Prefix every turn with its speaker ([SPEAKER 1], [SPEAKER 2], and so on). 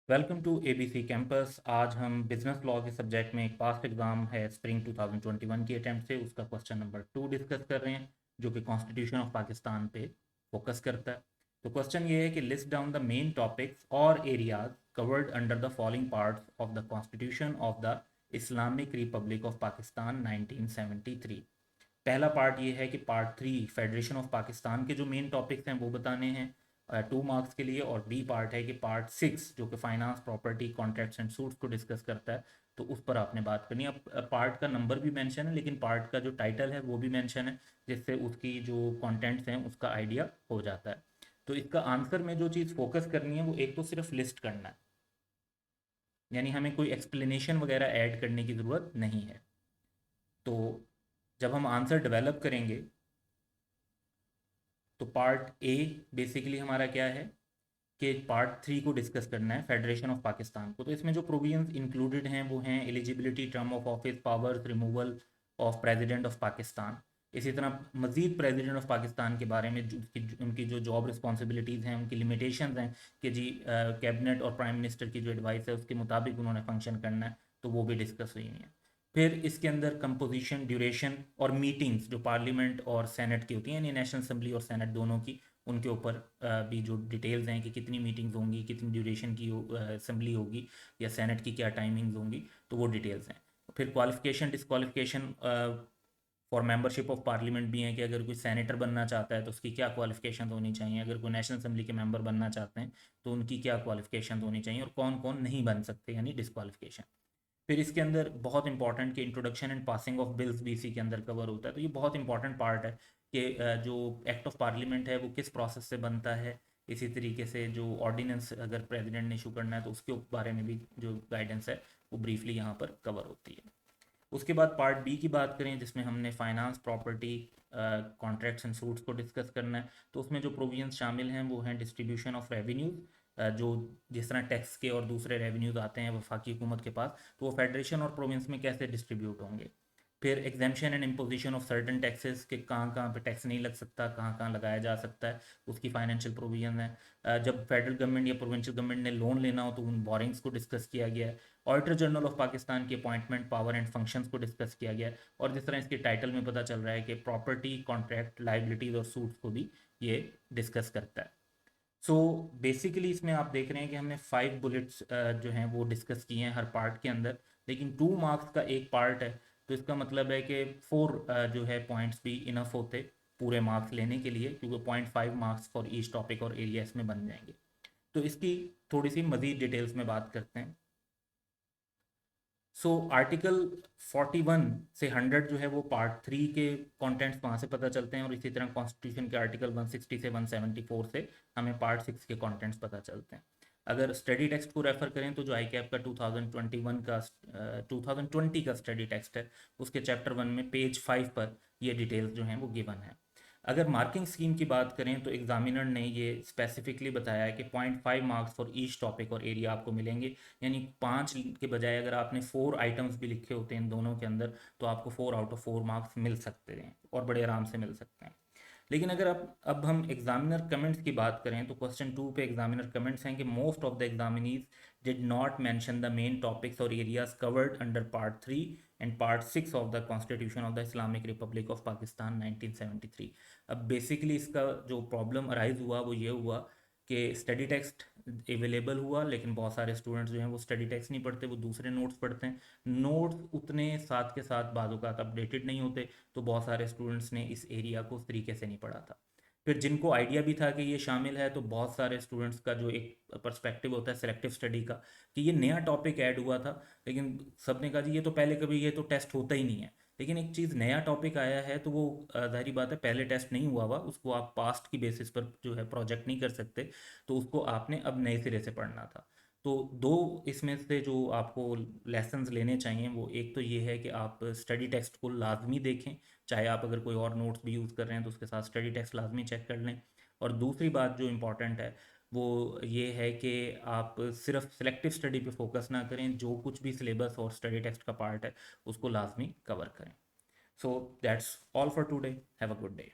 [SPEAKER 1] Welcome to ABC campus. आज हम business law के सब्जेक्ट में एक पास्ट एग्जाम है स्प्रिंग 2021 की अटैम्प्ट से उसका क्वेश्चन नंबर 2 डिस्कस कर रहे हैं, जो कि कॉन्स्टिट्यूशन ऑफ पाकिस्तान पे फोकस करता है। तो क्वेश्चन ये है कि list down the main topics और areas covered under the following parts of the constitution of the Islamic republic of Pakistan 1973। पहला पार्ट ये है कि पार्ट 3 फेडरेशन ऑफ पाकिस्तान के जो मेन टॉपिक्स हैं वो बताने हैं 2 मार्क्स के लिए। और बी पार्ट है कि पार्ट 6 जो कि finance, property, contracts and suits को डिस्कस करता है, तो उस पर आपने बात करनी है। अब पार्ट का नंबर भी मेंशन है, लेकिन पार्ट का जो टाइटल है वो भी मेंशन है, जिससे उसकी जो कंटेंट्स हैं उसका आइडिया हो जाता है। तो इसका आंसर में जो चीज़ फोकस करनी है वो एक तो सिर्फ लिस्ट करना है, यानी हमें कोई एक्सप्लेनेशन वगैरह ऐड करने की ज़रूरत नहीं है। तो जब हम आंसर डेवलप करेंगे तो पार्ट ए बेसिकली हमारा क्या है कि पार्ट 3 को डिस्कस करना है, फेडरेशन ऑफ पाकिस्तान को। तो इसमें जो प्रोविजंस इंक्लूडेड हैं वो हैं eligibility, term of office, powers, removal of president of Pakistan. इसी तरह मजीद प्रेसिडेंट ऑफ पाकिस्तान के बारे में उनकी जो जॉब रिस्पॉन्सिबिलिटीज़ हैं, उनकी लिमिटेशंस हैं कि जी कैबिनेट और प्राइम मिनिस्टर की जो एडवाइस है उसके मुताबिक उन्होंने फंक्शन करना है, तो वो भी डिस्कस हुई हैं। फिर इसके अंदर कंपोजिशन, ड्यूरेशन और मीटिंग्स जो पार्लियामेंट और सेनेट की होती हैं, यानी नेशनल असम्बली और सेनेट दोनों की, उनके ऊपर भी जो डिटेल्स हैं कि कितनी मीटिंग्स होंगी, कितनी ड्यूरेशन की असम्बली होगी या सेनेट की क्या टाइमिंग्स होंगी, तो वो डिटेल्स हैं। फिर qualification, disqualification for membership of parliament भी हैं कि अगर कोई सेनेटर बनना चाहता है तो उसकी क्या क्वालिफिकेशन होनी चाहिए, अगर कोई नेशनल असम्बली के मेंबर बनना चाहते हैं तो उनकी क्या क्वालिफिकेशन होनी चाहिए, और कौन कौन नहीं बन सकते, यानी डिसक्वालिफिकेशन। फिर इसके अंदर बहुत इंपॉर्टेंट कि introduction and passing of bills भी इसी के अंदर कवर होता है। तो ये बहुत इंपॉर्टेंट पार्ट है कि जो एक्ट ऑफ पार्लियामेंट है वो किस प्रोसेस से बनता है। इसी तरीके से जो ऑर्डिनेंस अगर प्रेसिडेंट ने इशू करना है तो उसके बारे में भी जो गाइडेंस है वो ब्रीफली यहाँ पर कवर होती है। उसके बाद पार्ट बी की बात करें, जिसमें हमने finance, property, contracts and suits को डिस्कस करना है। तो उसमें जो प्रोविजंस शामिल हैं वो हैं डिस्ट्रीब्यूशन ऑफ रेवेन्यूज़, जो जिस तरह टैक्स के और दूसरे रेवेन्यूज़ आते हैं वफाकी हुकूमत के पास, तो वो फेडरेशन और प्रोविंस में कैसे डिस्ट्रीब्यूट होंगे। फिर एग्जामेशन and imposition of certain taxes के कहाँ कहाँ पे टैक्स नहीं लग सकता, कहाँ कहाँ लगाया जा सकता है, उसकी फाइनेंशियल प्रोविजन है। जब फेडरल गवर्नमेंट या प्रोविंशियल गवर्नमेंट ने लोन लेना हो तो उन बोरिंग्स को डिस्कस किया गया है। ऑडिटर जनरल ऑफ पाकिस्तान की अपॉइंटमेंट, पावर एंड फंक्शंस को डिस्कस किया गया है। और जिस तरह इसके टाइटल में पता चल रहा है कि प्रॉपर्टी, कॉन्ट्रैक्ट, लाइबिलिटीज और सूट्स को भी ये डिस्कस करता है। सो बेसिकली इसमें आप देख रहे हैं कि हमने 5 बुलेट्स जो हैं वो डिस्कस किए हैं हर पार्ट के अंदर, लेकिन 2 मार्क्स का एक पार्ट है, तो इसका मतलब है कि 4 जो है पॉइंट्स भी इनफ होते पूरे मार्क्स लेने के लिए, क्योंकि 0.5 मार्क्स फॉर ईच टॉपिक और एरिया इसमें बन जाएंगे। तो इसकी थोड़ी सी मज़ीद डिटेल्स में बात करते हैं। सो आर्टिकल 41 से 100 जो है वो पार्ट 3 के कंटेंट्स वहाँ से पता चलते हैं, और इसी तरह कॉन्स्टिट्यूशन के आर्टिकल 160 से 174 से हमें पार्ट 6 के कंटेंट्स पता चलते हैं। अगर स्टडी टेक्स्ट को रेफर करें तो जो आई कैप का 2021 का 2020 का स्टडी टेक्स्ट है, उसके चैप्टर 1 में पेज 5 पर ये डिटेल्स जो हैं वो गिवन है। अगर मार्किंग स्कीम की बात करें तो एग्जामिनर ने ये स्पेसिफिकली बताया है कि 0.5 मार्क्स फॉर ईच टॉपिक और एरिया आपको मिलेंगे, यानी 5 के बजाय अगर आपने 4 आइटम्स भी लिखे होते हैं इन दोनों के अंदर तो आपको 4 आउट ऑफ 4 मार्क्स मिल सकते हैं, और बड़े आराम से मिल सकते हैं। लेकिन अगर अब हम एग्जामिनर कमेंट्स की बात करें तो क्वेश्चन 2 पे एग्जामिनर कमेंट्स हैं कि most of the examinees did not mention the main topics और areas covered under part 3 and part 6 of the constitution of the Islamic republic of Pakistan 1973। अब बेसिकली इसका जो प्रॉब्लम अराइज हुआ वो ये हुआ कि स्टडी टेक्स्ट अवेलेबल हुआ, लेकिन बहुत सारे स्टूडेंट्स जो हैं वो स्टडी टेक्स्ट नहीं पढ़ते, वो दूसरे नोट्स पढ़ते हैं। नोट्स उतने साथ के साथ बाज़ अपडेटेड नहीं होते, तो बहुत सारे स्टूडेंट्स ने इस एरिया को उस तरीके से नहीं पढ़ा था। फिर जिनको आइडिया भी था कि ये शामिल है, तो बहुत सारे स्टूडेंट्स का जो एक पर्सपेक्टिव होता है सिलेक्टिव स्टडी का कि ये नया टॉपिक ऐड हुआ था, लेकिन सब ने कहा जी ये तो पहले कभी ये तो टेस्ट होता ही नहीं है। लेकिन एक चीज़ नया टॉपिक आया है तो वो जाहिर बात है पहले टेस्ट नहीं हुआ हुआ, उसको आप पास्ट की बेसिस पर जो है प्रोजेक्ट नहीं कर सकते, तो उसको आपने अब नए सिरे से पढ़ना था। तो दो इसमें से जो आपको लेसन्स लेने चाहिए वो एक तो ये है कि आप स्टडी टेक्स्ट को लाजमी देखें, चाहे आप अगर कोई और नोट्स भी यूज़ कर रहे हैं तो उसके साथ स्टडी टेक्स्ट लाजमी चेक कर लें। और दूसरी बात जो इम्पॉर्टेंट है वो ये है कि आप सिर्फ सिलेक्टिव स्टडी पे फोकस ना करें, जो कुछ भी सिलेबस और स्टडी टेक्स्ट का पार्ट है उसको लाजमी कवर करें। So that's all for today, have a good day.